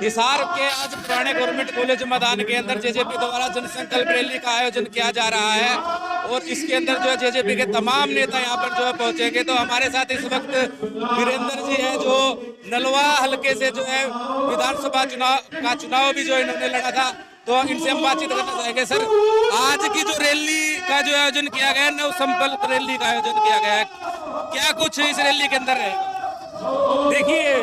हिसार के आज पुराने गवर्नमेंट कॉलेज मैदान के अंदर जेजेपी द्वारा जनसंकल्प रैली का आयोजन किया जा रहा है और इसके अंदर जो है जेजेपी के तमाम नेता यहाँ पर जो है पहुंचेंगे। तो हमारे साथ इस वक्त वीरेंद्र जी है जो नलवा हल्के से जो है विधानसभा चुनाव भी जो इन्होंने लड़ा था, तो इनसे हम बातचीत करना चाहेंगे। सर, आज की जो रैली का जो आयोजन किया गया है, नव संकल्प रैली का आयोजन किया गया है, क्या कुछ इस रैली के अंदर है? देखिए,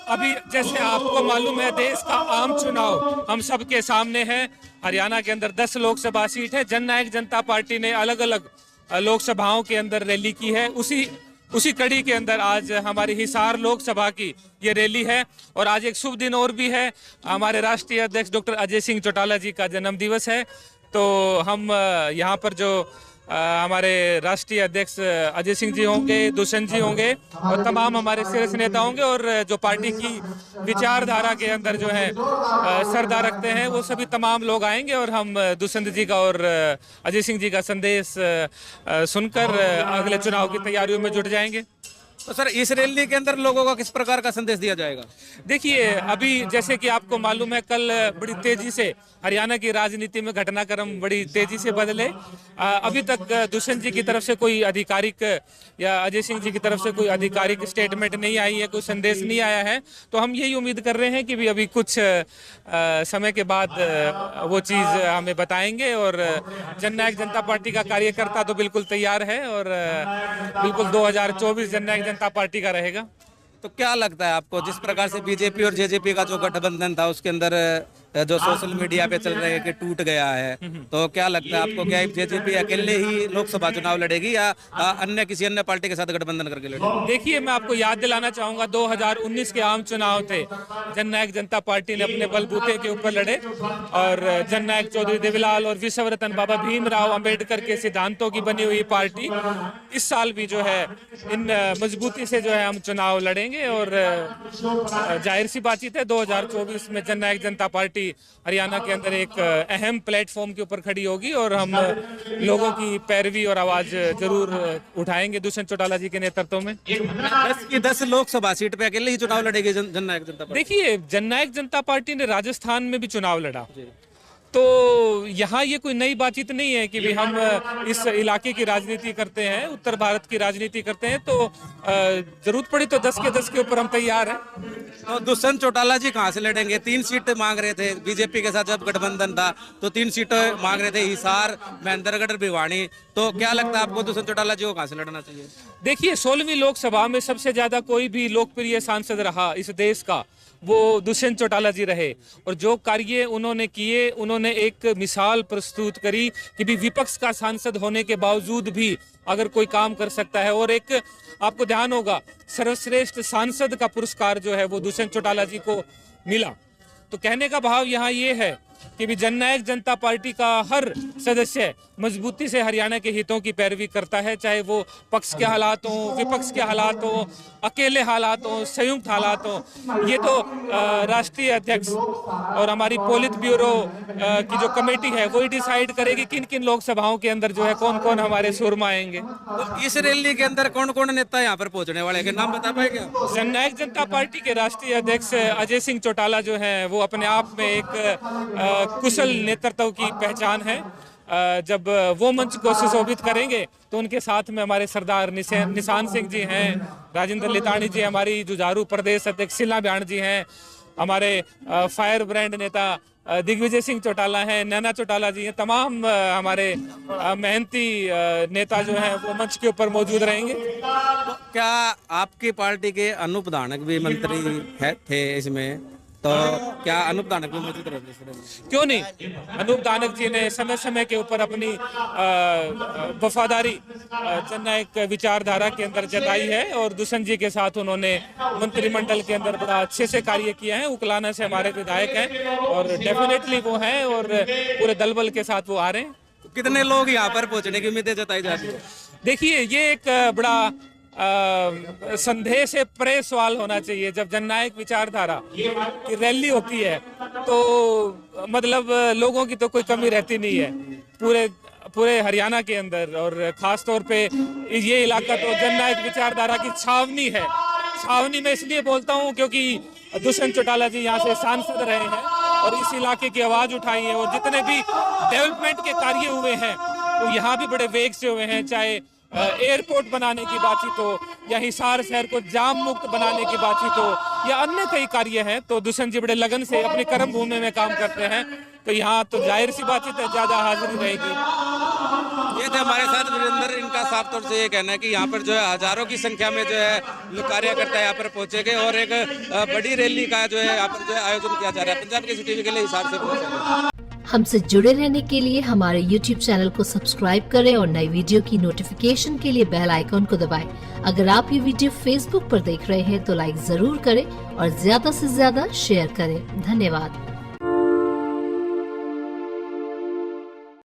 अभी जैसे आपको मालूम है देश का आम चुनाव हम सबके सामने है। हरियाणा के अंदर 10 लोकसभा सीट है। जननायक जनता पार्टी ने अलग अलग लोकसभाओं के अंदर रैली की है। उसी कड़ी के अंदर आज हमारी हिसार लोकसभा की ये रैली है। और आज एक शुभ दिन और भी है, हमारे राष्ट्रीय अध्यक्ष डॉक्टर अजय सिंह चौटाला जी का जन्म दिवस है। तो हम यहाँ पर जो हमारे राष्ट्रीय अध्यक्ष अजय सिंह जी होंगे, दुष्यंत जी होंगे और तमाम हमारे शीर्ष नेता होंगे और जो पार्टी की विचारधारा के अंदर जो है श्रद्धा रखते हैं वो सभी तमाम लोग आएंगे और हम दुष्यंत जी का और अजय सिंह जी का संदेश सुनकर अगले चुनाव की तैयारियों में जुट जाएंगे। तो सर, इस रैली के अंदर लोगों को किस प्रकार का संदेश दिया जाएगा? देखिए, अभी जैसे कि आपको मालूम है कल बड़ी तेजी से हरियाणा की राजनीति में घटनाक्रम बड़ी तेजी से बदले। अभी तक दुष्यंत जी की तरफ से कोई आधिकारिक या अजय सिंह जी की तरफ से कोई आधिकारिक स्टेटमेंट नहीं आई है, कोई संदेश नहीं आया है। तो हम यही उम्मीद कर रहे हैं कि भी अभी कुछ समय के बाद वो चीज़ हमें बताएंगे। और जननायक जनता पार्टी का कार्यकर्ता तो बिल्कुल तैयार है और बिल्कुल 2024 जननायक जनता पार्टी का रहेगा। तो क्या लगता है आपको, जिस प्रकार से बीजेपी और जेजेपी का जो गठबंधन था उसके अंदर जो सोशल मीडिया पे चल रहे हैं कि टूट गया है, तो क्या लगता है आपको, क्या जेजेपी अकेले ही लोकसभा चुनाव लड़ेगी या अन्य किसी अन्य पार्टी के साथ गठबंधन करके लड़ेगी? देखिए, मैं आपको याद दिलाना चाहूंगा 2019 के आम चुनाव थे। जननायक जनता पार्टी ने अपने बलबूते के ऊपर लड़े और जननायक चौधरी देवीलाल और विश्वरतन बाबा भीमराव अंबेडकर के सिद्धांतों की बनी हुई पार्टी इस साल भी जो है इन मजबूती से जो है हम चुनाव लड़ेंगे। और जाहिर सी बातचीत है 2024 में जननायक जनता पार्टी हरियाणा के अंदर एक अहम प्लेटफॉर्म के ऊपर खड़ी होगी और हम लोगों की पैरवी और आवाज जरूर उठाएंगे दुष्यंत चौटाला जी के नेतृत्व में। 10 की 10 लोकसभा सीट पे अकेले ही चुनाव लड़ेगी जननायक जनता पार्टी? देखिए, जननायक जनता पार्टी ने राजस्थान में भी चुनाव लड़ा, तो यहाँ ये कोई नई बातचीत नहीं है कि भी हम इस इलाके की राजनीति करते हैं, उत्तर भारत की राजनीति करते हैं। तो जरूरत पड़ी तो 10 के 10 के ऊपर हम तैयार हैं। तो दुष्यंत चौटाला जी कहाँ से लड़ेंगे? 3 सीटें मांग रहे थे बीजेपी के साथ जब गठबंधन था, तो 3 सीटें मांग रहे थे, हिसार, महेंद्रगढ़, भिवानी। तो क्या लगता है आपको दुष्यंत चौटाला जी को कहाँ से लड़ना चाहिए? देखिए, 16वीं लोकसभा में सबसे ज्यादा कोई भी लोकप्रिय सांसद रहा इस देश का वो दुष्यंत चौटाला जी रहे। और जो कार्य उन्होंने किए, उन्होंने एक मिसाल प्रस्तुत करी कि भी विपक्ष का सांसद होने के बावजूद भी अगर कोई काम कर सकता है। और एक आपको ध्यान होगा सर्वश्रेष्ठ सांसद का पुरस्कार जो है वो दुष्यंत चौटाला जी को मिला। तो कहने का भाव यहाँ ये है कि भी जननायक जनता पार्टी का हर सदस्य मजबूती से हरियाणा के हितों की पैरवी करता है, चाहे वो पक्ष के हालात हों, विपक्ष के हालात हों, अकेले हालात हों, संयुक्त हालात हों। ये तो राष्ट्रीय अध्यक्ष और हमारी पोलित ब्यूरो की जो कमेटी है वही डिसाइड करेगी किन किन लोकसभाओं के अंदर जो है कौन कौन हमारे सुरमा आएंगे। तो इस रैली के अंदर कौन कौन नेता यहाँ पर पहुंचने वाले हैं, नाम बता पाए क्या? जननायक जनता पार्टी के राष्ट्रीय अध्यक्ष अजय सिंह चौटाला जो है वो अपने आप में एक कुशल नेतृत्व की पहचान है। जब वो मंच को सुशोभित करेंगे तो उनके साथ में हमारे सरदार निशान सिंह जी हैं, राजेंद्र लितानी जी, हमारी जुझारू प्रदेश अध्यक्ष शीला ब्याण जी हैं, हमारे फायर ब्रांड नेता दिग्विजय सिंह चौटाला हैं, नैना चौटाला जी हैं, तमाम हमारे मेहनती नेता जो हैं वो मंच के ऊपर मौजूद रहेंगे। तो क्या आपकी पार्टी के अनूप धानक भी मंत्री थे इसमें? तो क्या अनूप धानक भी मौजूद रहेंगे? क्यों नहीं, अनूप धानक जी ने समय समय के ऊपर अपनी वफादारी जननायक विचारधारा के अंदर जताई है और दुष्यंत जी के साथ उन्होंने मंत्रिमंडल के अंदर बड़ा अच्छे से कार्य किया है। उकलाना से हमारे विधायक हैं और डेफिनेटली वो हैं और पूरे दल बल के साथ वो आ रहे हैं। कितने लोग यहाँ पर पहुंचने की उम्मीदें जताई जाती है? देखिए, ये एक बड़ा संदेह से परे सवाल होना चाहिए। जब जननायक विचारधारा की रैली होती है तो मतलब लोगों की तो कोई कमी रहती नहीं है पूरे हरियाणा के अंदर, और खास तौर पे ये इलाका तो जननायक विचारधारा की छावनी है। छावनी में इसलिए बोलता हूँ क्योंकि दुष्यंत चौटाला जी यहाँ से सांसद रहे हैं और इस इलाके की आवाज उठाई है, और जितने भी डेवलपमेंट के कार्य हुए हैं तो यहाँ भी बड़े वेग से हुए हैं, चाहे एयरपोर्ट बनाने की बातचीत हो या हिसार शहर को जाम मुक्त बनाने की बातचीत हो या अन्य कई कार्य हैं। तो दुष्यंत जी बड़े लगन से अपनी कर्म भूमि में काम करते हैं, तो यहाँ तो जाहिर सी बातचीत है, ज्यादा हाजिरी रहेगी। ये थे हमारे साथ वीरेंद्र, इनका साफ तौर से ये कहना है कि यहाँ पर जो है हजारों की संख्या में जो है कार्यकर्ता यहाँ पर पहुंचेंगे और एक बड़ी रैली का जो है यहाँ पर जो है आयोजन किया जा रहा है। पंजाब केसरी टीवी के लिए हिसार से पहुंचे। हमसे जुड़े रहने के लिए हमारे YouTube चैनल को सब्सक्राइब करें और नई वीडियो की नोटिफिकेशन के लिए बेल आइकॉन को दबाएं। अगर आप ये वीडियो Facebook पर देख रहे हैं तो लाइक जरूर करें और ज्यादा से ज्यादा शेयर करें। धन्यवाद।